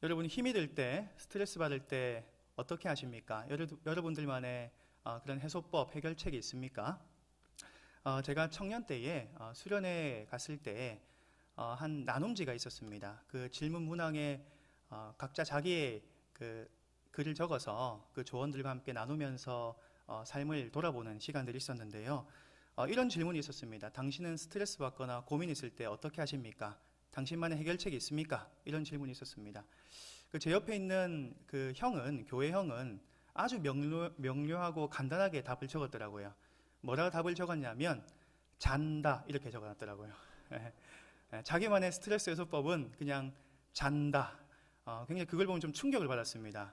여러분이 힘이 들 때, 스트레스 받을 때 어떻게 하십니까? 여러분들만의 그런 해소법, 해결책이 있습니까? 제가 청년 때에 수련회 갔을 때 한 나눔지가 있었습니다. 그 질문 문항에 각자 자기의 그 글을 적어서 그 조언들과 함께 나누면서 삶을 돌아보는 시간들이 있었는데요. 이런 질문이 있었습니다. 당신은 스트레스 받거나 고민 있을 때 어떻게 하십니까? 당신만의 해결책이 있습니까? 이런 질문이 있었습니다. 제 옆에 있는 그 형은, 교회 형은 아주 명료하고 간단하게 답을 적었더라고요. 뭐라고 답을 적었냐면 잔다 이렇게 적어놨더라고요. 자기만의 스트레스 해소법은 그냥 잔다. 굉장히 그걸 보면 좀 충격을 받았습니다.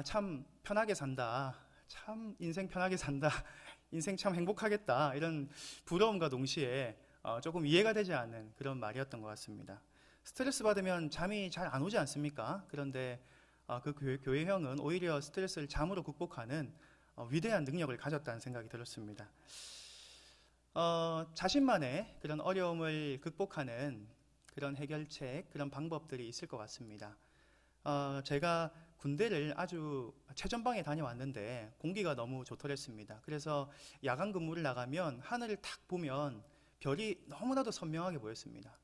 참 편하게 산다. 참 인생 편하게 산다. 인생 참 행복하겠다. 이런 부러움과 동시에 조금 이해가 되지 않는 그런 말이었던 것 같습니다. 스트레스 받으면 잠이 잘 안 오지 않습니까? 그런데 그 교회 형은 오히려 스트레스를 잠으로 극복하는 위대한 능력을 가졌다는 생각이 들었습니다. 자신만의 그런 어려움을 극복하는 그런 해결책, 그런 방법들이 있을 것 같습니다. 제가 군대를 아주 최전방에 다녀왔는데 공기가 너무 좋더랬습니다. 그래서 야간 근무를 나가면 하늘을 탁 보면 별이 너무나도 선명하게 보였습니다.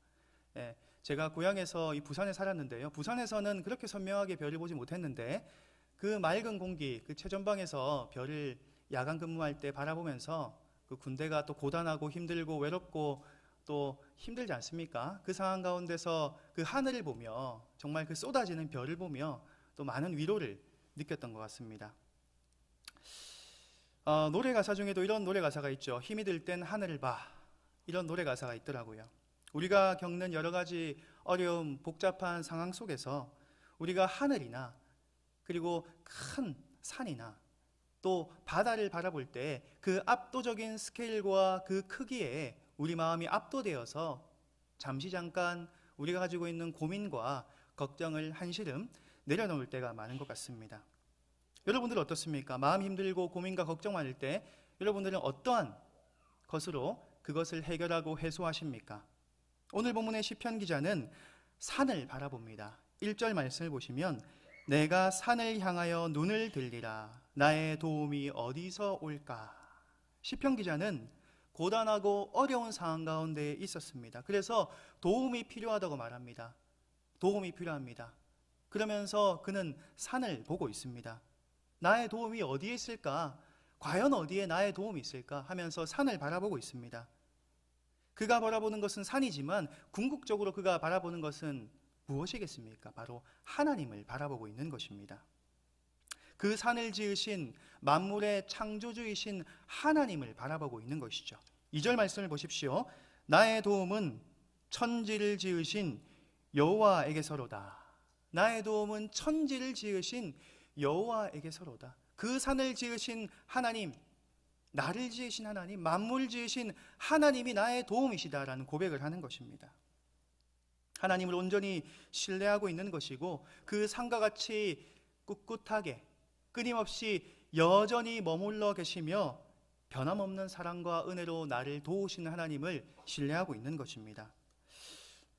제가 고향에서 이 부산에 살았는데요. 부산에서는 그렇게 선명하게 별을 보지 못했는데 그 맑은 공기, 그 최전방에서 별을 야간 근무할 때 바라보면서 그 군대가 또 고단하고 힘들고 외롭고 또 힘들지 않습니까? 그 상황 가운데서 그 하늘을 보며 정말 그 쏟아지는 별을 보며 또 많은 위로를 느꼈던 것 같습니다. 노래 가사 중에도 이런 노래 가사가 있죠. 힘이 들 땐 하늘을 봐. 이런 노래 가사가 있더라고요. 우리가 겪는 여러 가지 어려움, 복잡한 상황 속에서 우리가 하늘이나 그리고 큰 산이나 또 바다를 바라볼 때 그 압도적인 스케일과 그 크기에 우리 마음이 압도되어서 잠깐 우리가 가지고 있는 고민과 걱정을 한시름 내려놓을 때가 많은 것 같습니다. 여러분들은 어떻습니까? 마음 힘들고 고민과 걱정 많을 때 여러분들은 어떠한 것으로 그것을 해결하고 해소하십니까? 오늘 본문의 시편 기자는 산을 바라봅니다. 1절 말씀을 보시면 내가 산을 향하여 눈을 들리라 나의 도움이 어디서 올까? 시편 기자는 고단하고 어려운 상황 가운데 있었습니다. 그래서 도움이 필요하다고 말합니다. 도움이 필요합니다. 그러면서 그는 산을 보고 있습니다. 나의 도움이 어디에 있을까? 과연 어디에 나의 도움이 있을까? 하면서 산을 바라보고 있습니다. 그가 바라보는 것은 산이지만 궁극적으로 그가 바라보는 것은 무엇이겠습니까? 바로 하나님을 바라보고 있는 것입니다. 그 산을 지으신 만물의 창조주이신 하나님을 바라보고 있는 것이죠. 2절 말씀을 보십시오. 나의 도움은 천지를 지으신 여호와에게서로다. 나의 도움은 천지를 지으신 여호와에게서로다. 그 산을 지으신 하나님, 나를 지으신 하나님, 만물을 지으신 하나님이 나의 도움이시다라는 고백을 하는 것입니다. 하나님을 온전히 신뢰하고 있는 것이고 그 산과 같이 꿋꿋하게 끊임없이 여전히 머물러 계시며 변함없는 사랑과 은혜로 나를 도우시는 하나님을 신뢰하고 있는 것입니다.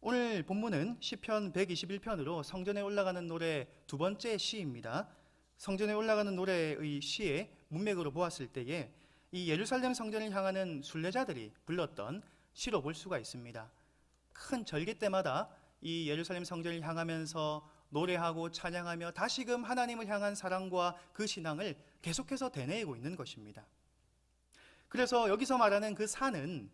오늘 본문은 시편 121편으로 성전에 올라가는 노래 두 번째 시입니다. 성전에 올라가는 노래의 시의 문맥으로 보았을 때에 이 예루살렘 성전을 향하는 순례자들이 불렀던 시로 볼 수가 있습니다. 큰 절기 때마다 이 예루살렘 성전을 향하면서 노래하고 찬양하며 다시금 하나님을 향한 사랑과 그 신앙을 계속해서 되뇌이고 있는 것입니다. 그래서 여기서 말하는 그 산은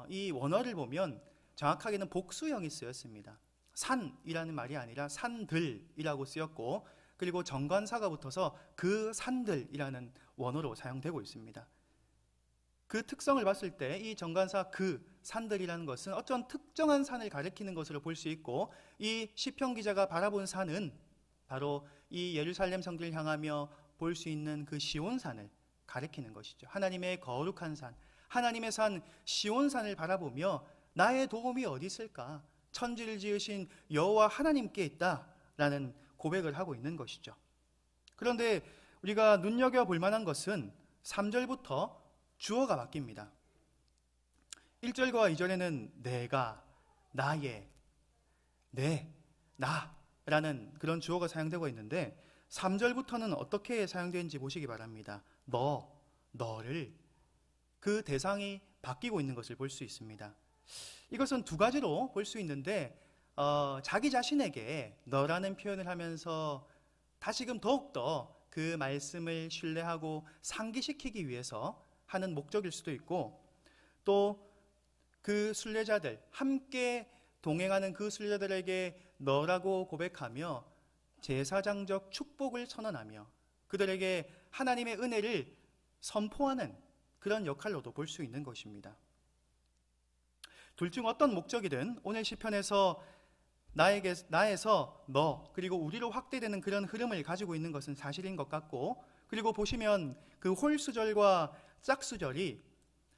이 원어를 보면 정확하게는 복수형이 쓰였습니다. 산이라는 말이 아니라 산들이라고 쓰였고 그리고 정관사가 붙어서 그 산들이라는 원어로 사용되고 있습니다. 그 특성을 봤을 때 이 정관사 그 산들이라는 것은 어떤 특정한 산을 가리키는 것으로 볼 수 있고 이 시편 기자가 바라본 산은 바로 이 예루살렘 성전을 향하며 볼 수 있는 그 시온산을 가리키는 것이죠. 하나님의 거룩한 산, 하나님의 산 시온산을 바라보며 나의 도움이 어디 있을까? 천지를 지으신 여호와 하나님께 있다라는 고백을 하고 있는 것이죠. 그런데 우리가 눈여겨볼 만한 것은 3절부터 주어가 바뀝니다. 1절과 2절에는 내가, 나의, 내, 나 라는 그런 주어가 사용되고 있는데 3절부터는 어떻게 사용되는지 보시기 바랍니다. 너를, 그 대상이 바뀌고 있는 것을 볼 수 있습니다. 이것은 두 가지로 볼 수 있는데 자기 자신에게 너라는 표현을 하면서 다시금 더욱더 그 말씀을 신뢰하고 상기시키기 위해서 하는 목적일 수도 있고, 또 그 순례자들, 함께 동행하는 그 순례자들에게 너라고 고백하며 제사장적 축복을 선언하며 그들에게 하나님의 은혜를 선포하는 그런 역할로도 볼 수 있는 것입니다. 둘 중 어떤 목적이든 오늘 시편에서 나에서 너, 그리고 우리로 확대되는 그런 흐름을 가지고 있는 것은 사실인 것 같고, 그리고 보시면 그 홀수절과 짝수절이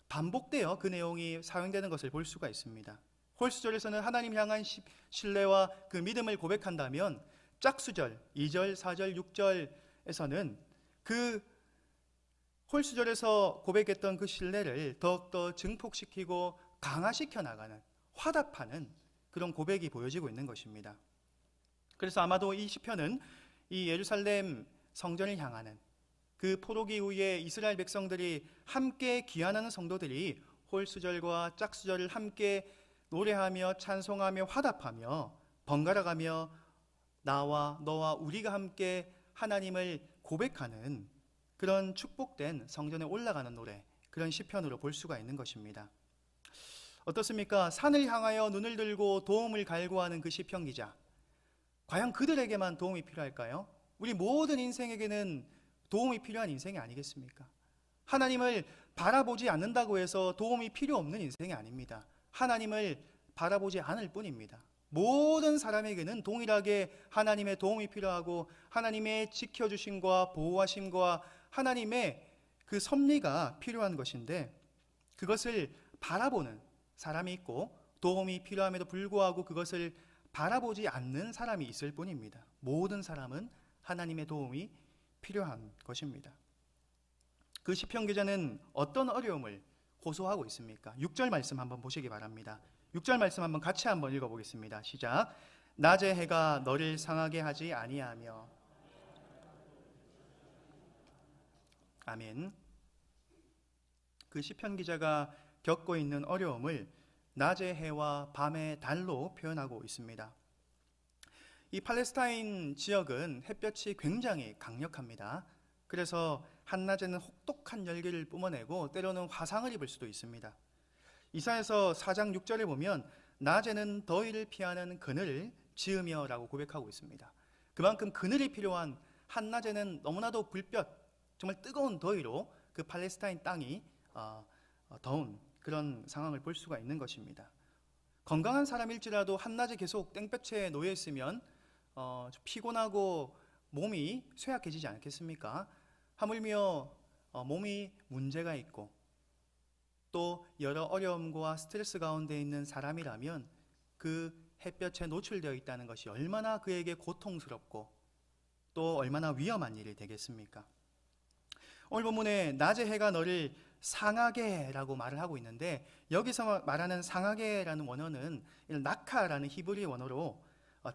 반복되어 그 내용이 사용되는 것을 볼 수가 있습니다. 홀수절에서는 하나님 향한 신뢰와 그 믿음을 고백한다면, 짝수절 2절, 4절, 6절에서는 그 홀수절에서 고백했던 그 신뢰를 더욱더 증폭시키고 강화시켜 나가는, 화답하는 그런 고백이 보여지고 있는 것입니다. 그래서 아마도 이 시편은 이 예루살렘 성전을 향하는 그 포로기 이후에 이스라엘 백성들이 함께 귀환하는 성도들이 홀수절과 짝수절을 함께 노래하며 찬송하며 화답하며 번갈아가며 나와 너와 우리가 함께 하나님을 고백하는 그런 축복된 성전에 올라가는 노래, 그런 시편으로 볼 수가 있는 것입니다. 어떻습니까? 산을 향하여 눈을 들고 도움을 갈구하는 그 시편 기자, 과연 그들에게만 도움이 필요할까요? 우리 모든 인생에게는 도움이 필요한 인생이 아니겠습니까? 하나님을 바라보지 않는다고 해서 도움이 필요 없는 인생이 아닙니다. 하나님을 바라보지 않을 뿐입니다. 모든 사람에게는 동일하게 하나님의 도움이 필요하고 하나님의 지켜주심과 보호하심과 하나님의 그 섭리가 필요한 것인데, 그것을 바라보는 사람이 있고 도움이 필요함에도 불구하고 그것을 바라보지 않는 사람이 있을 뿐입니다. 모든 사람은 하나님의 도움이 필요한 것입니다. 그 시편 기자는 어떤 어려움을 호소하고 있습니까? 6절 말씀 한번 보시기 바랍니다. 6절 말씀 한번 같이 한번 읽어보겠습니다. 시작. 낮의 해가 너를 상하게 하지 아니하며. 아멘. 그 시편 기자가 겪고 있는 어려움을 낮의 해와 밤의 달로 표현하고 있습니다. 이 팔레스타인 지역은 햇볕이 굉장히 강력합니다. 그래서 한낮에는 혹독한 열기를 뿜어내고 때로는 화상을 입을 수도 있습니다. 이사야서 4장 6절에 보면 낮에는 더위를 피하는 그늘을 지으며 라고 고백하고 있습니다. 그만큼 그늘이 필요한, 한낮에는 너무나도 불볕, 정말 뜨거운 더위로 그 팔레스타인 땅이 더운 그런 상황을 볼 수가 있는 것입니다. 건강한 사람일지라도 한낮에 계속 땡볕에 놓여 있으면 피곤하고 몸이 쇠약해지지 않겠습니까? 하물며 몸이 문제가 있고 또 여러 어려움과 스트레스 가운데 있는 사람이라면 그 햇볕에 노출되어 있다는 것이 얼마나 그에게 고통스럽고 또 얼마나 위험한 일이 되겠습니까? 오늘 본문에 낮의 해가 너를 상하게 라고 말을 하고 있는데, 여기서 말하는 상하게라는 원어는 낙하라는 히브리 원어로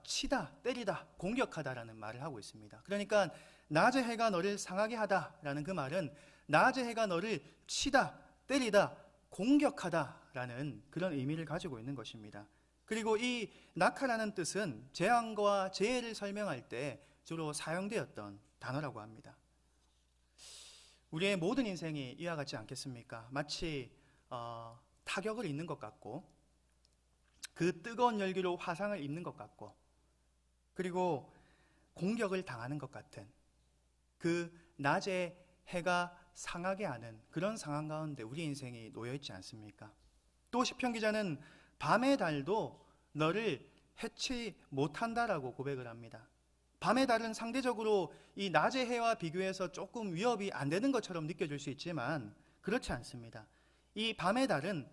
치다, 때리다, 공격하다라는 말을 하고 있습니다. 그러니까 낮의 해가 너를 상하게 하다라는 그 말은 낮의 해가 너를 치다, 때리다, 공격하다라는 그런 의미를 가지고 있는 것입니다. 그리고 이 낙하라는 뜻은 재앙과 재해를 설명할 때 주로 사용되었던 단어라고 합니다. 우리의 모든 인생이 이와 같지 않겠습니까? 마치 타격을 입는 것 같고 그 뜨거운 열기로 화상을 입는 것 같고 그리고 공격을 당하는 것 같은 그 낮에 해가 상하게 하는 그런 상황 가운데 우리 인생이 놓여 있지 않습니까? 또 시편 기자는 밤의 달도 너를 해치 못한다라고 고백을 합니다. 밤의 달은 상대적으로 이 낮의 해와 비교해서 조금 위협이 안 되는 것처럼 느껴질 수 있지만 그렇지 않습니다. 이 밤의 달은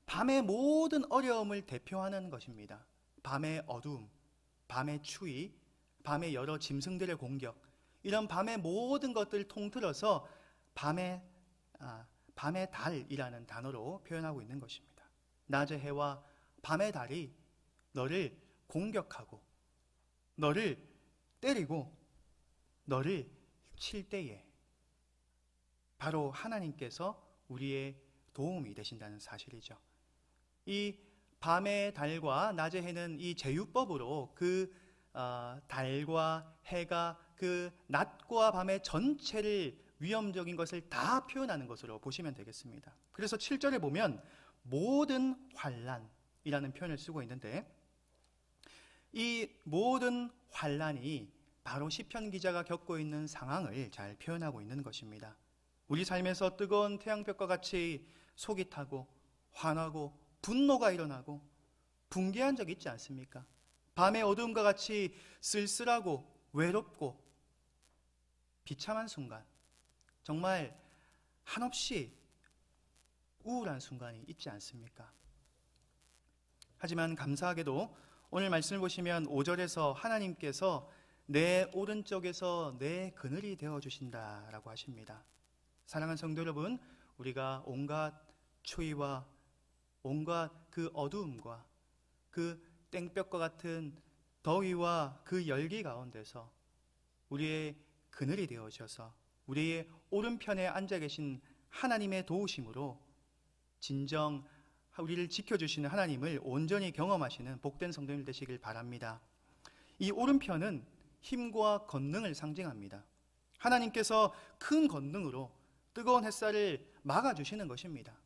밤의 모든 어려움을 대표하는 것입니다. 밤의 어두움, 밤의 추위, 밤의 여러 짐승들의 공격, 이런 밤의 모든 것들을 통틀어서 밤의 달이라는 단어로 표현하고 있는 것입니다. 낮의 해와 밤의 달이 너를 공격하고 너를 때리고 너를 칠 때에 바로 하나님께서 우리의 도움이 되신다는 사실이죠. 이 밤의 달과 낮의 해는 이 제휴법으로 그 달과 해가 그 낮과 밤의 전체를 위험적인 것을 다 표현하는 것으로 보시면 되겠습니다. 그래서 7절에 보면 모든 환난이라는 표현을 쓰고 있는데, 이 모든 환난이 바로 시편 기자가 겪고 있는 상황을 잘 표현하고 있는 것입니다. 우리 삶에서 뜨거운 태양볕과 같이 속이 타고 화나고 분노가 일어나고 붕괴한 적 있지 않습니까? 밤의 어두움과 같이 쓸쓸하고 외롭고 비참한 순간, 정말 한없이 우울한 순간이 있지 않습니까? 하지만 감사하게도 오늘 말씀을 보시면 5절에서 하나님께서 내 오른쪽에서 내 그늘이 되어주신다라고 하십니다. 사랑하는 성도 여러분, 우리가 온갖 추위와 온갖 그 어두움과 그 땡볕과 같은 더위와 그 열기 가운데서 우리의 그늘이 되어주셔서 우리의 오른편에 앉아 계신 하나님의 도우심으로 진정 우리를 지켜주시는 하나님을 온전히 경험하시는 복된 성도님 되시길 바랍니다. 이 오른편은 힘과 권능을 상징합니다. 하나님께서 큰 권능으로 뜨거운 햇살을 막아주시는 것입니다.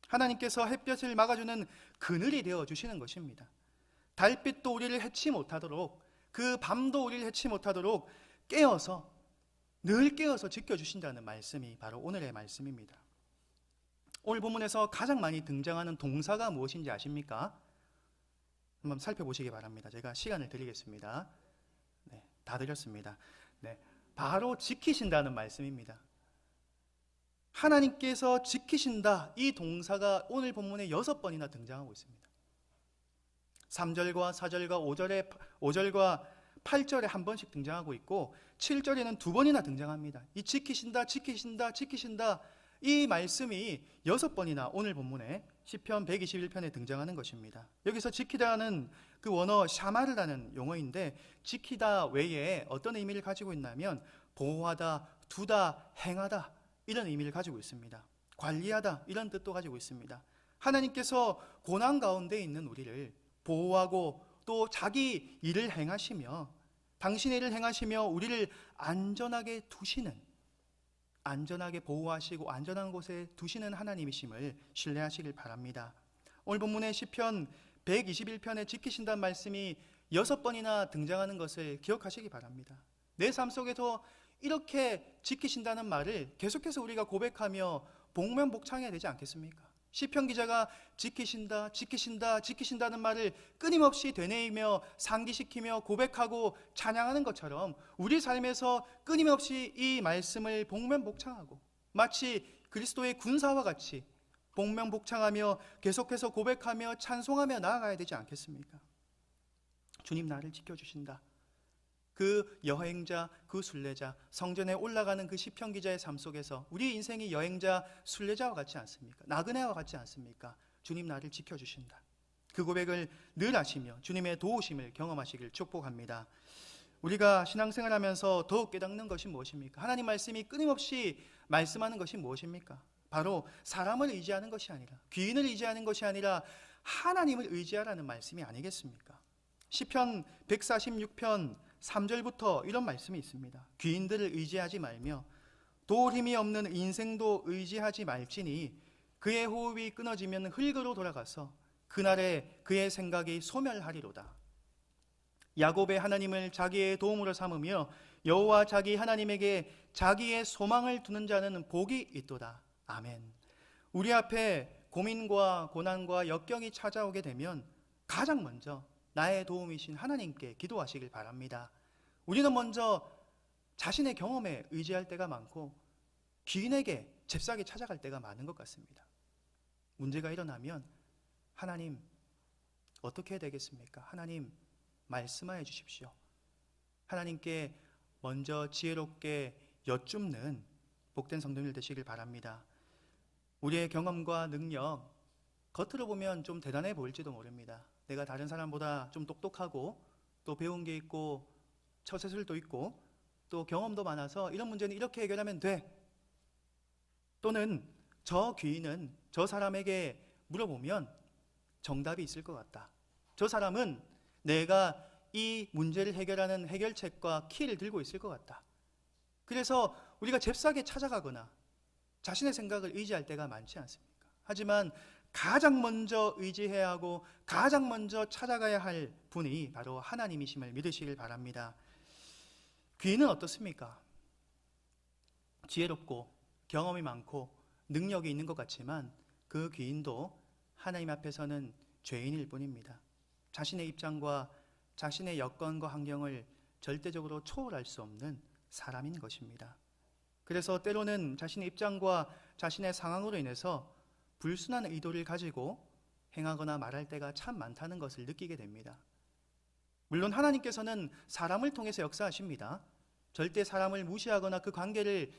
하나님께서 햇볕을 막아주는 그늘이 되어주시는 것입니다. 달빛도 우리를 해치 못하도록, 그 밤도 우리를 해치 못하도록 늘 깨어서 지켜주신다는 말씀이 바로 오늘의 말씀입니다. 오늘 본문에서 가장 많이 등장하는 동사가 무엇인지 아십니까? 한번 살펴보시기 바랍니다. 제가 시간을 드리겠습니다. 네, 다 드렸습니다. 네, 바로 지키신다는 말씀입니다. 하나님께서 지키신다, 이 동사가 오늘 본문에 6번이나 등장하고 있습니다. 3절과 4절과 5절과 8절에 한 번씩 등장하고 있고 7절에는 2번이나 등장합니다. 이 지키신다, 지키신다, 지키신다, 이 말씀이 6번이나 오늘 본문에 시편 121편에 등장하는 것입니다. 여기서 지키다는 그 원어 샤마르라는 용어인데, 지키다 외에 어떤 의미를 가지고 있냐면 보호하다, 두다, 행하다, 이런 의미를 가지고 있습니다. 관리하다, 이런 뜻도 가지고 있습니다. 하나님께서 고난 가운데 있는 우리를 보호하고 또 자기 일을 행하시며, 당신의 일을 행하시며 우리를 안전하게 두시는, 안전하게 보호하시고 안전한 곳에 두시는 하나님이심을 신뢰하시길 바랍니다. 오늘 본문의 시편 121편에 지키신다는 말씀이 6번이나 등장하는 것을 기억하시기 바랍니다. 내 삶 속에서 이렇게 지키신다는 말을 계속해서 우리가 고백하며 복면복창해야 되지 않겠습니까? 시편 기자가 지키신다, 지키신다, 지키신다는 말을 끊임없이 되뇌이며 상기시키며 고백하고 찬양하는 것처럼 우리 삶에서 끊임없이 이 말씀을 복면복창하고 마치 그리스도의 군사와 같이 복면복창하며 계속해서 고백하며 찬송하며 나아가야 되지 않겠습니까? 주님 나를 지켜주신다. 그 여행자, 그 순례자, 성전에 올라가는 그 시편 기자의 삶 속에서 우리 인생이 여행자, 순례자와 같지 않습니까? 나그네와 같지 않습니까? 주님 나를 지켜주신다. 그 고백을 늘 하시며 주님의 도우심을 경험하시길 축복합니다. 우리가 신앙생활하면서 더욱 깨닫는 것이 무엇입니까? 하나님 말씀이 끊임없이 말씀하는 것이 무엇입니까? 바로 사람을 의지하는 것이 아니라, 귀인을 의지하는 것이 아니라 하나님을 의지하라는 말씀이 아니겠습니까? 시편 146편 3절부터 이런 말씀이 있습니다. 귀인들을 의지하지 말며 도울 힘이 없는 인생도 의지하지 말지니 그의 호흡이 끊어지면 흙으로 돌아가서 그날에 그의 생각이 소멸하리로다. 야곱의 하나님을 자기의 도움으로 삼으며 여호와 자기 하나님에게 자기의 소망을 두는 자는 복이 있도다. 아멘. 우리 앞에 고민과 고난과 역경이 찾아오게 되면 가장 먼저 나의 도움이신 하나님께 기도하시길 바랍니다. 우리는 먼저 자신의 경험에 의지할 때가 많고 귀인에게 잽싸게 찾아갈 때가 많은 것 같습니다. 문제가 일어나면 하나님 어떻게 해야 되겠습니까? 하나님 말씀하여 주십시오. 하나님께 먼저 지혜롭게 여쭙는 복된 성도들 되시길 바랍니다. 우리의 경험과 능력, 겉으로 보면 좀 대단해 보일지도 모릅니다. 내가 다른 사람보다 좀 똑똑하고 또 배운 게 있고 처세술도 있고 또 경험도 많아서 이런 문제는 이렇게 해결하면 돼. 또는 저 귀인은 저 사람에게 물어보면 정답이 있을 것 같다. 저 사람은 내가 이 문제를 해결하는 해결책과 키를 들고 있을 것 같다. 그래서 우리가 잽싸게 찾아가거나 자신의 생각을 의지할 때가 많지 않습니까? 하지만 가장 먼저 의지해야 하고 가장 먼저 찾아가야 할 분이 바로 하나님이심을 믿으시길 바랍니다. 귀인은 어떻습니까? 지혜롭고 경험이 많고 능력이 있는 것 같지만 그 귀인도 하나님 앞에서는 죄인일 뿐입니다. 자신의 입장과 자신의 여건과 환경을 절대적으로 초월할 수 없는 사람인 것입니다. 그래서 때로는 자신의 입장과 자신의 상황으로 인해서 불순한 의도를 가지고 행하거나 말할 때가 참 많다는 것을 느끼게 됩니다. 물론 하나님께서는 사람을 통해서 역사하십니다. 절대 사람을 무시하거나 그 관계를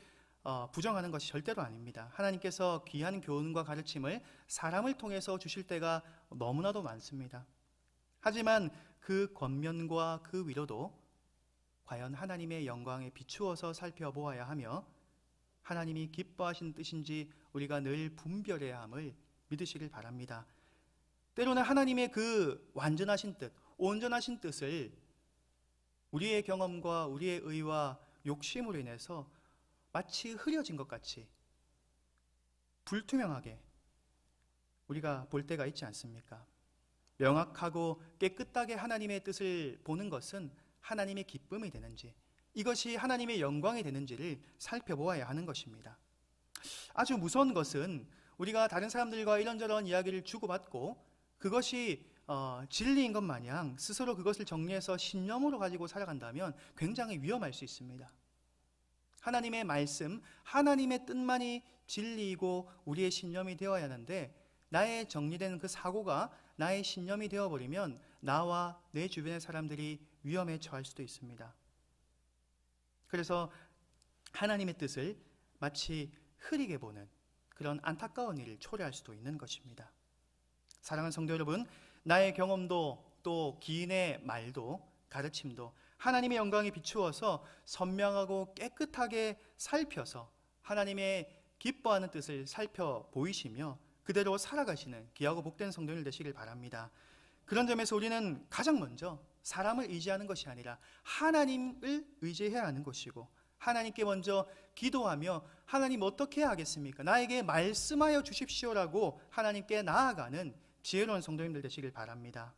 부정하는 것이 절대로 아닙니다. 하나님께서 귀한 교훈과 가르침을 사람을 통해서 주실 때가 너무나도 많습니다. 하지만 그 겉면과 그 위로도 과연 하나님의 영광에 비추어서 살펴보아야 하며 하나님이 기뻐하신 뜻인지 우리가 늘 분별해야 함을 믿으시길 바랍니다. 때로는 하나님의 그 완전하신 뜻, 온전하신 뜻을 우리의 경험과 우리의 의와 욕심으로 인해서 마치 흐려진 것 같이 불투명하게 우리가 볼 때가 있지 않습니까? 명확하고 깨끗하게 하나님의 뜻을 보는 것은 하나님의 기쁨이 되는지, 이것이 하나님의 영광이 되는지를 살펴보아야 하는 것입니다. 아주 무서운 것은 우리가 다른 사람들과 이런저런 이야기를 주고받고 그것이 진리인 것 마냥 스스로 그것을 정리해서 신념으로 가지고 살아간다면 굉장히 위험할 수 있습니다. 하나님의 말씀, 하나님의 뜻만이 진리이고 우리의 신념이 되어야 하는데 나의 정리된 그 사고가 나의 신념이 되어버리면 나와 내 주변의 사람들이 위험에 처할 수도 있습니다. 그래서 하나님의 뜻을 마치 흐리게 보는 그런 안타까운 일을 초래할 수도 있는 것입니다. 사랑하는 성도 여러분, 나의 경험도 또 기인의 말도 가르침도 하나님의 영광에 비추어서 선명하고 깨끗하게 살펴서 하나님의 기뻐하는 뜻을 살펴보이시며 그대로 살아가시는 귀하고 복된 성도들 되시길 바랍니다. 그런 점에서 우리는 가장 먼저 사람을 의지하는 것이 아니라 하나님을 의지해야 하는 것이고 하나님께 먼저 기도하며 하나님 어떻게 해야 하겠습니까? 나에게 말씀하여 주십시오라고 하나님께 나아가는 지혜로운 성도님들 되시길 바랍니다.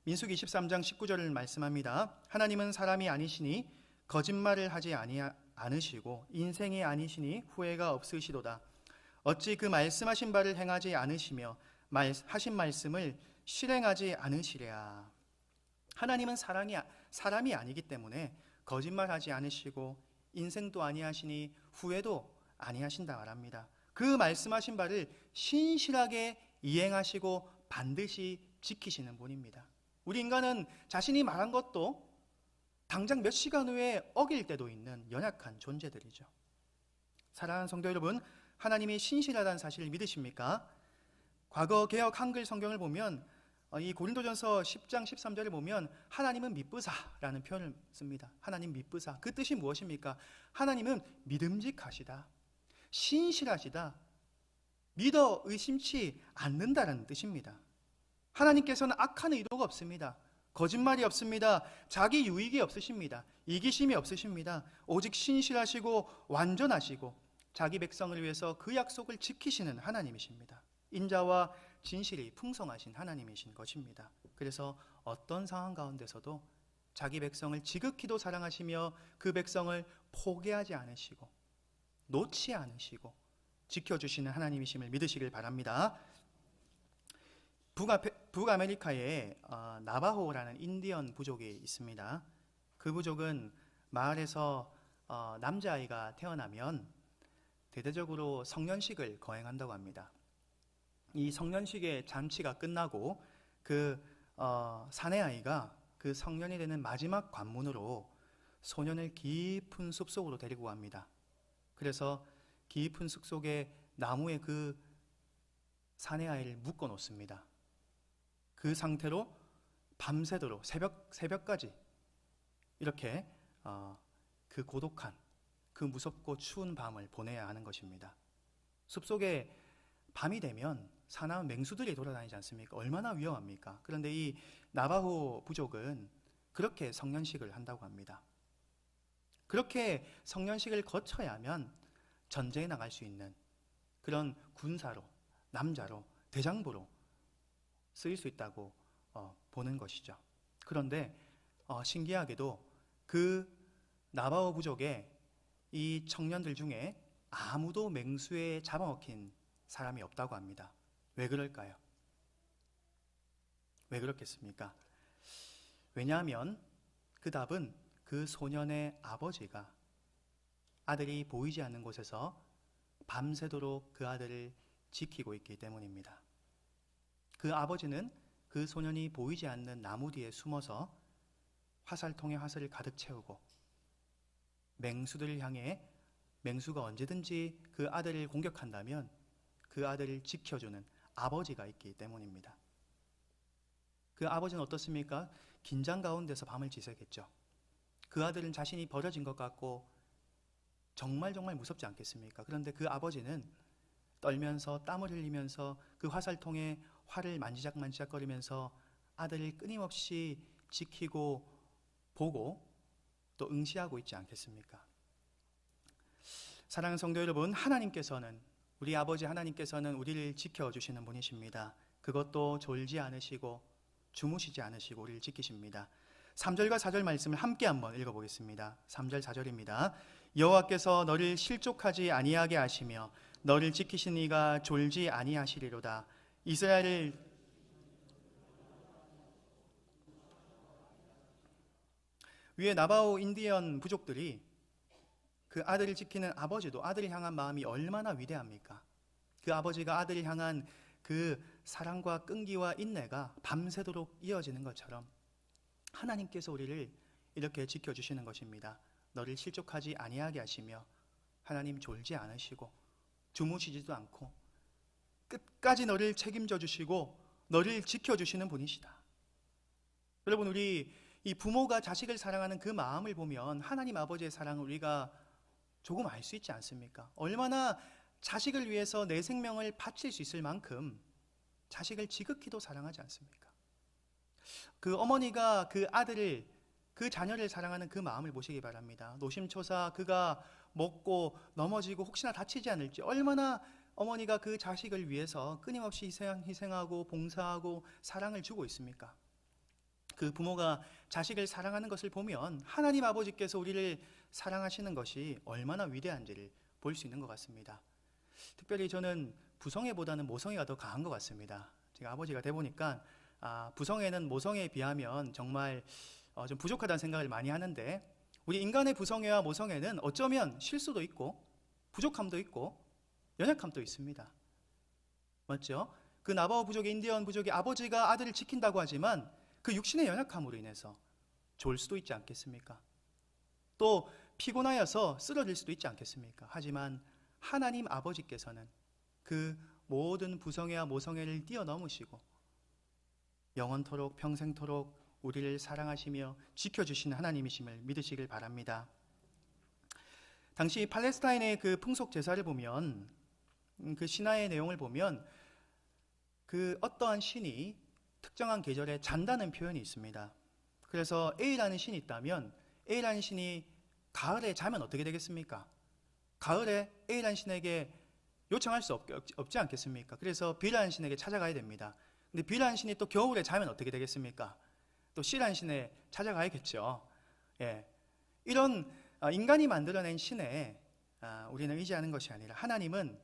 민수기 23장 19절을 말씀합니다. 하나님은 사람이 아니시니 거짓말을 하지 않으시고 인생이 아니시니 후회가 없으시도다. 어찌 그 말씀하신 바를 행하지 않으시며 하신 말씀을 실행하지 않으시랴. 하나님은 사람이 아니기 때문에 거짓말하지 않으시고 인생도 아니하시니 후회도 아니하신다 말합니다. 그 말씀하신 바를 신실하게 이행하시고 반드시 지키시는 분입니다. 우리 인간은 자신이 말한 것도 당장 몇 시간 후에 어길 때도 있는 연약한 존재들이죠. 사랑하는 성도 여러분, 하나님이 신실하다는 사실을 믿으십니까? 과거 개역 한글 성경을 보면 이 고린도전서 10장 13절을 보면 하나님은 미쁘사라는 표현을 씁니다. 하나님 미쁘사. 그 뜻이 무엇입니까? 하나님은 믿음직하시다, 신실하시다, 믿어 의심치 않는다라는 뜻입니다. 하나님께서는 악한 의도가 없습니다. 거짓말이 없습니다. 자기 유익이 없으십니다. 이기심이 없으십니다. 오직 신실하시고 완전하시고 자기 백성을 위해서 그 약속을 지키시는 하나님이십니다. 인자와 진실이 풍성하신 하나님이신 것입니다. 그래서 어떤 상황 가운데서도 자기 백성을 지극히도 사랑하시며 그 백성을 포기하지 않으시고 놓지 않으시고 지켜주시는 하나님이심을 믿으시길 바랍니다. 북아메리카에 나바호라는 인디언 부족이 있습니다. 그 부족은 마을에서 남자아이가 태어나면 대대적으로 성년식을 거행한다고 합니다. 이 성년식의 잔치가 끝나고 그 사내아이가 그 성년이 되는 마지막 관문으로 소년을 깊은 숲속으로 데리고 갑니다. 그래서 깊은 숲속에 나무에 그 사내아이를 묶어 놓습니다. 그 상태로 밤새도록 새벽까지 이렇게 그 고독한, 그 무섭고 추운 밤을 보내야 하는 것입니다. 숲속에 밤이 되면 사나운 맹수들이 돌아다니지 않습니까? 얼마나 위험합니까? 그런데 이 나바호 부족은 그렇게 성년식을 한다고 합니다. 그렇게 성년식을 거쳐야만 전쟁에 나갈 수 있는 그런 군사로, 남자로, 대장부로 쓰일 수 있다고 보는 것이죠. 그런데 신기하게도 그 나바호 부족의 이 청년들 중에 아무도 맹수에 잡아먹힌 사람이 없다고 합니다. 왜 그럴까요? 왜 그렇겠습니까? 왜냐하면 그 답은 그 소년의 아버지가 아들이 보이지 않는 곳에서 밤새도록 그 아들을 지키고 있기 때문입니다. 그 아버지는 그 소년이 보이지 않는 나무 뒤에 숨어서 화살통에 화살을 가득 채우고 맹수들을 향해 맹수가 언제든지 그 아들을 공격한다면 그 아들을 지켜주는 아버지가 있기 때문입니다. 그 아버지는 어떻습니까? 긴장 가운데서 밤을 지새겠죠. 그 아들은 자신이 버려진 것 같고 정말 무섭지 않겠습니까? 그런데 그 아버지는 떨면서 땀을 흘리면서 그 화살통에 활을 만지작거리면서 아들을 끊임없이 지키고 보고 또 응시하고 있지 않겠습니까? 사랑하는 성도 여러분, 하나님께서는, 우리 아버지 하나님께서는 우리를 지켜주시는 분이십니다. 그것도 졸지 않으시고 주무시지 않으시고 우리를 지키십니다. 3절과 4절 말씀을 함께 한번 읽어보겠습니다. 3절 4절입니다. 여호와께서 너를 실족하지 아니하게 하시며 너를 지키신 이가 졸지 아니하시리로다. 이스라엘을 위에 나바오 인디언 부족들이 그 아들을 지키는 아버지도 아들을 향한 마음이 얼마나 위대합니까? 그 아버지가 아들을 향한 그 사랑과 끈기와 인내가 밤새도록 이어지는 것처럼 하나님께서 우리를 이렇게 지켜주시는 것입니다. 너를 실족하지 아니하게 하시며 하나님 졸지 않으시고 주무시지도 않고 끝까지 너를 책임져 주시고 너를 지켜주시는 분이시다. 여러분, 우리 이 부모가 자식을 사랑하는 그 마음을 보면 하나님 아버지의 사랑을 우리가 조금 알 수 있지 않습니까? 얼마나 자식을 위해서 내 생명을 바칠 수 있을 만큼 자식을 지극히도 사랑하지 않습니까? 그 어머니가 그 아들을, 그 자녀를 사랑하는 그 마음을 보시기 바랍니다. 노심초사 그가 먹고 넘어지고 혹시나 다치지 않을지 얼마나 어머니가 그 자식을 위해서 끊임없이 희생하고 봉사하고 사랑을 주고 있습니까? 그 부모가 자식을 사랑하는 것을 보면 하나님 아버지께서 우리를 사랑하시는 것이 얼마나 위대한지를 볼 수 있는 것 같습니다. 특별히 저는 부성애보다는 모성애가 더 강한 것 같습니다. 제가 아버지가 돼 보니까 부성애는 모성애에 비하면 정말 좀 부족하다는 생각을 많이 하는데, 우리 인간의 부성애와 모성애는 어쩌면 실수도 있고 부족함도 있고 연약함도 있습니다. 맞죠? 그 나바오 부족의 인디언 부족의 아버지가 아들을 지킨다고 하지만 그 육신의 연약함으로 인해서 졸 수도 있지 않겠습니까? 또 피곤하여서 쓰러질 수도 있지 않겠습니까? 하지만 하나님 아버지께서는 그 모든 부성애와 모성애를 뛰어넘으시고 영원토록 평생토록 우리를 사랑하시며 지켜주시는 하나님이심을 믿으시길 바랍니다. 당시 팔레스타인의 그 풍속 제사를 보면, 그 신화의 내용을 보면 그 어떠한 신이 특정한 계절에 잔다는 표현이 있습니다. 그래서 A라는 신이 있다면 A라는 신이 가을에 자면 어떻게 되겠습니까? 가을에 A라는 신에게 요청할 수 없지 않겠습니까? 그래서 B라는 신에게 찾아가야 됩니다. 근데 B라는 신이 또 겨울에 자면 어떻게 되겠습니까? 또 C라는 신에 찾아가야겠죠. 예. 이런 인간이 만들어낸 신에 우리는 의지하는 것이 아니라 하나님은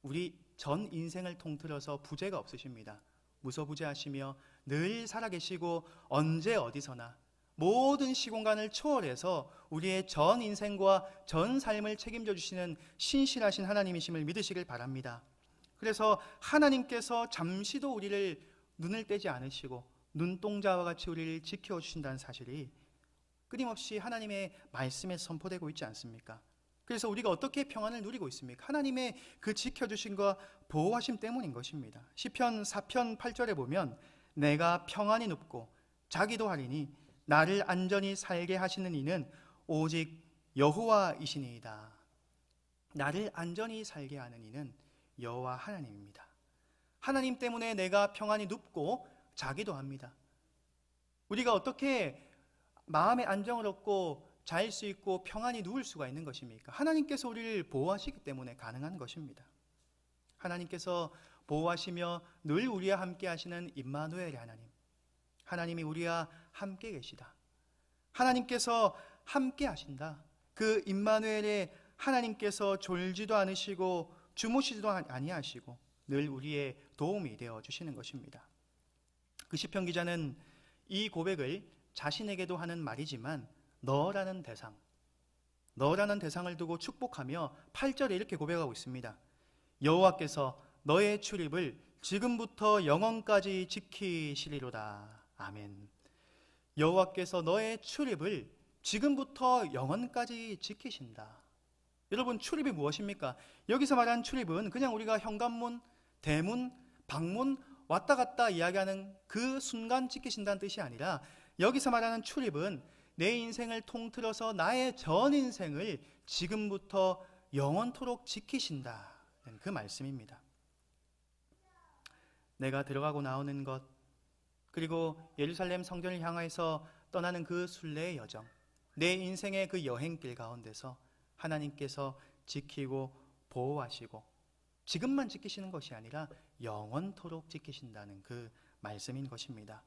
우리 전 인생을 통틀어서 부재가 없으십니다. 무소부재하시며 늘 살아계시고 언제 어디서나 모든 시공간을 초월해서 우리의 전 인생과 전 삶을 책임져 주시는 신실하신 하나님이심을 믿으시길 바랍니다. 그래서 하나님께서 잠시도 우리를 눈을 떼지 않으시고 눈동자와 같이 우리를 지켜주신다는 사실이 끊임없이 하나님의 말씀에 선포되고 있지 않습니까? 그래서 우리가 어떻게 평안을 누리고 있습니까? 하나님의 그 지켜주심과 보호하심 때문인 것입니다. 시편 4편 8절에 보면 내가 평안히 눕고 자기도 하리니 나를 안전히 살게 하시는 이는 오직 여호와이시니이다. 나를 안전히 살게 하는 이는 여호와 하나님입니다. 하나님 때문에 내가 평안히 눕고 자기도 합니다. 우리가 어떻게 마음의 안정을 얻고 잘 수 있고 평안히 누울 수가 있는 것입니까? 하나님께서 우리를 보호하시기 때문에 가능한 것입니다. 하나님께서 보호하시며 늘 우리와 함께 하시는 임마누엘의 하나님, 하나님이 우리와 함께 계시다. 하나님께서 함께 하신다. 그 임마누엘의 하나님께서 졸지도 않으시고 주무시지도 아니하시고 늘 우리의 도움이 되어 주시는 것입니다. 그 시편 기자는 이 고백을 자신에게도 하는 말이지만 너라는 대상을 두고 축복하며 8절에 이렇게 고백하고 있습니다. 여호와께서 너의 출입을 지금부터 영원까지 지키시리로다. 아멘. 여호와께서 너의 출입을 지금부터 영원까지 지키신다. 여러분, 출입이 무엇입니까? 여기서 말하는 출입은 그냥 우리가 현관문, 대문, 방문 왔다 갔다 이야기하는 그 순간 지키신다는 뜻이 아니라 여기서 말하는 출입은 내 인생을 통틀어서 나의 전 인생을 지금부터 영원토록 지키신다는 그 말씀입니다. 내가 들어가고 나오는 것, 그리고 예루살렘 성전을 향해서 떠나는 그 순례의 여정, 내 인생의 그 여행길 가운데서 하나님께서 지키고 보호하시고 지금만 지키시는 것이 아니라 영원토록 지키신다는 그 말씀인 것입니다.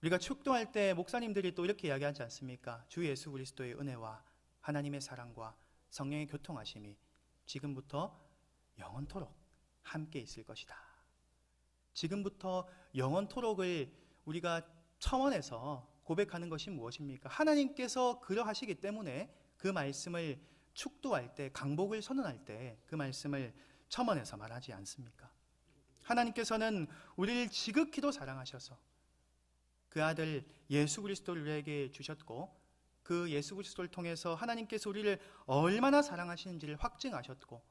우리가 축도할 때 목사님들이 또 이렇게 이야기하지 않습니까? 주 예수 그리스도의 은혜와 하나님의 사랑과 성령의 교통하심이 지금부터 영원토록 함께 있을 것이다. 지금부터 영원토록을 우리가 첨언해서 고백하는 것이 무엇입니까? 하나님께서 그러하시기 때문에 그 말씀을 축도할 때, 강복을 선언할 때 그 말씀을 첨언해서 말하지 않습니까? 하나님께서는 우리를 지극히도 사랑하셔서 그 아들 예수 그리스도를 우리에게 주셨고 그 예수 그리스도를 통해서 하나님께서 우리를 얼마나 사랑하시는지를 확증하셨고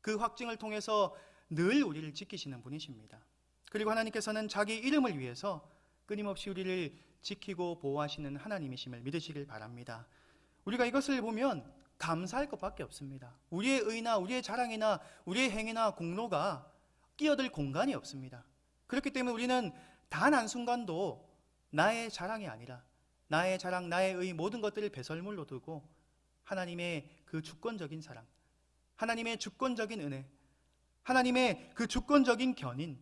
그 확증을 통해서 늘 우리를 지키시는 분이십니다. 그리고 하나님께서는 자기 이름을 위해서 끊임없이 우리를 지키고 보호하시는 하나님이심을 믿으시길 바랍니다. 우리가 이것을 보면 감사할 것밖에 없습니다. 우리의 의나 우리의 자랑이나 우리의 행위나 공로가 끼어들 공간이 없습니다. 그렇기 때문에 우리는 단 한순간도 나의 자랑이 아니라 나의 자랑, 나의 의 모든 것들을 배설물로 두고 하나님의 그 주권적인 사랑, 하나님의 주권적인 은혜, 하나님의 그 주권적인 견인,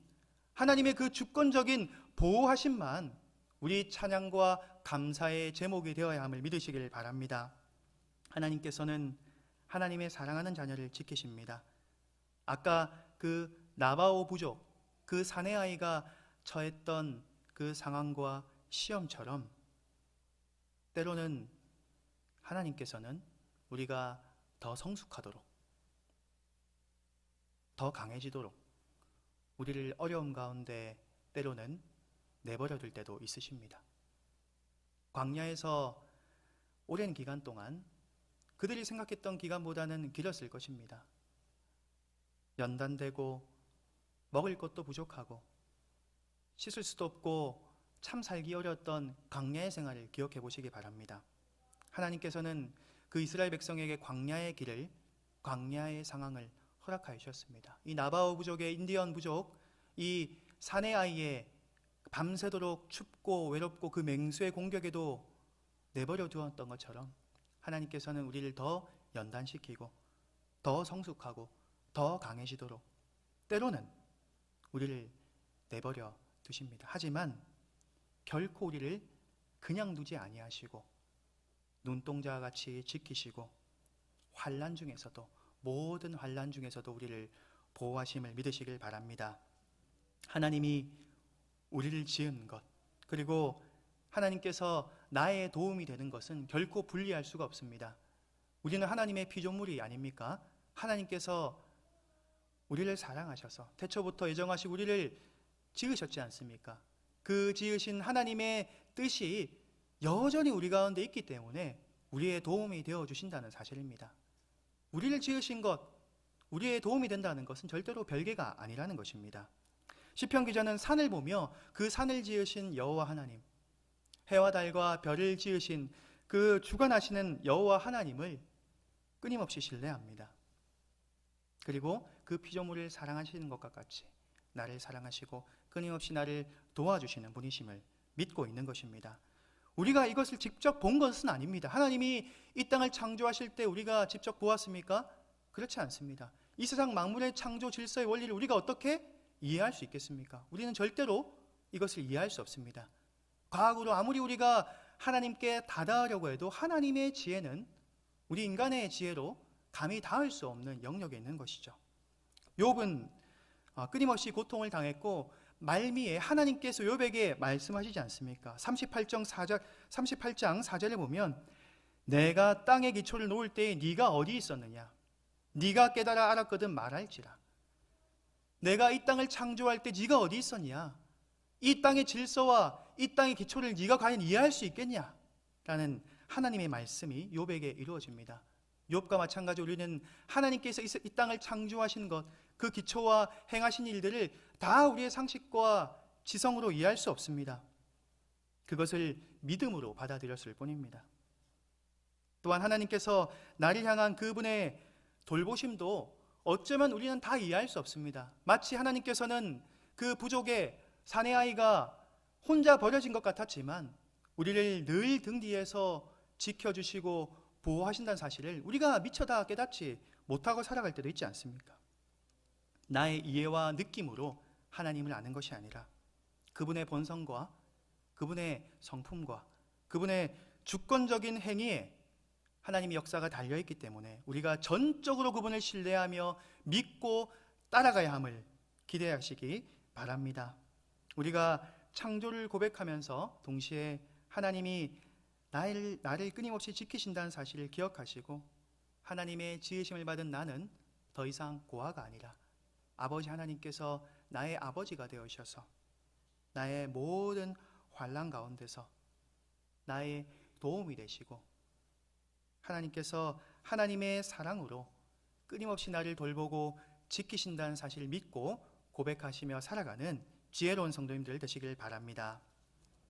하나님의 그 주권적인 보호하심만 우리 찬양과 감사의 제목이 되어야 함을 믿으시길 바랍니다. 하나님께서는 하나님의 사랑하는 자녀를 지키십니다. 아까 그 나바오 부족, 그 사내 아이가 처했던 그 상황과 시험처럼 때로는 하나님께서는 우리가 더 성숙하도록, 더 강해지도록 우리를 어려움 가운데 때로는 내버려 둘 때도 있으십니다. 광야에서 오랜 기간 동안 그들이 생각했던 기간보다는 길었을 것입니다. 연단되고 먹을 것도 부족하고 씻을 수도 없고 참 살기 어려웠던 광야의 생활을 기억해 보시기 바랍니다. 하나님께서는 그 이스라엘 백성에게 광야의 길을, 광야의 상황을 허락하여 주셨습니다. 이 나바오 부족의 인디언 부족, 이 사내 아이의 밤새도록 춥고 외롭고 그 맹수의 공격에도 내버려 두었던 것처럼 하나님께서는 우리를 더 연단시키고 더 성숙하고 더 강해지도록 때로는 우리를 내버려 두십니다. 하지만 결코 우리를 그냥 두지 아니하시고 눈동자와 같이 지키시고 환난 중에서도, 모든 환난 중에서도 우리를 보호하심을 믿으시길 바랍니다. 하나님이 우리를 지은 것, 그리고 하나님께서 나의 도움이 되는 것은 결코 분리할 수가 없습니다. 우리는 하나님의 피조물이 아닙니까? 하나님께서 우리를 사랑하셔서 태초부터 예정하시고 우리를 지으셨지 않습니까? 그 지으신 하나님의 뜻이 여전히 우리 가운데 있기 때문에 우리의 도움이 되어주신다는 사실입니다. 우리를 지으신 것, 우리의 도움이 된다는 것은 절대로 별개가 아니라는 것입니다. 시편 기자는 산을 보며 그 산을 지으신 여호와 하나님, 해와 달과 별을 지으신 그 주관하시는 여호와 하나님을 끊임없이 신뢰합니다. 그리고 그 피조물을 사랑하시는 것과 같이 나를 사랑하시고 끊임없이 나를 도와주시는 분이심을 믿고 있는 것입니다. 우리가 이것을 직접 본 것은 아닙니다. 하나님이 이 땅을 창조하실 때 우리가 직접 보았습니까? 그렇지 않습니다. 이 세상 만물의 창조 질서의 원리를 우리가 어떻게 이해할 수 있겠습니까? 우리는 절대로 이것을 이해할 수 없습니다. 과학으로 아무리 우리가 하나님께 다가가려고 해도 하나님의 지혜는 우리 인간의 지혜로 감히 닿을 수 없는 영역에 있는 것이죠. 욥은 끊임없이 고통을 당했고 말미에 하나님께서 욥에게 말씀하시지 않습니까? 38장 4절에 보면 내가 땅의 기초를 놓을 때에 네가 어디 있었느냐? 네가 깨달아 알았거든 말할지라. 내가 이 땅을 창조할 때 네가 어디 있었냐? 이 땅의 질서와 이 땅의 기초를 네가 과연 이해할 수 있겠냐? 라는 하나님의 말씀이 욥에게 이루어집니다. 욥과 마찬가지 우리는 하나님께서 이 땅을 창조하신 것, 그 기초와 행하신 일들을 다 우리의 상식과 지성으로 이해할 수 없습니다. 그것을 믿음으로 받아들였을 뿐입니다. 또한 하나님께서 나를 향한 그분의 돌보심도 어쩌면 우리는 다 이해할 수 없습니다. 마치 하나님께서는 그 부족의 사내아이가 혼자 버려진 것 같았지만 우리를 늘 등 뒤에서 지켜주시고 보호하신다는 사실을 우리가 미처 다 깨닫지 못하고 살아갈 때도 있지 않습니까? 나의 이해와 느낌으로 하나님을 아는 것이 아니라 그분의 본성과 그분의 성품과 그분의 주권적인 행위에 하나님의 역사가 달려있기 때문에 우리가 전적으로 그분을 신뢰하며 믿고 따라가야 함을 기대하시기 바랍니다. 우리가 창조를 고백하면서 동시에 하나님이 나를 끊임없이 지키신다는 사실을 기억하시고 하나님의 지으심을 받은 나는 더 이상 고아가 아니라 아버지 하나님께서 나의 아버지가 되어주셔서 나의 모든 환난 가운데서 나의 도움이 되시고 하나님께서 하나님의 사랑으로 끊임없이 나를 돌보고 지키신다는 사실을 믿고 고백하시며 살아가는 지혜로운 성도님들 되시길 바랍니다.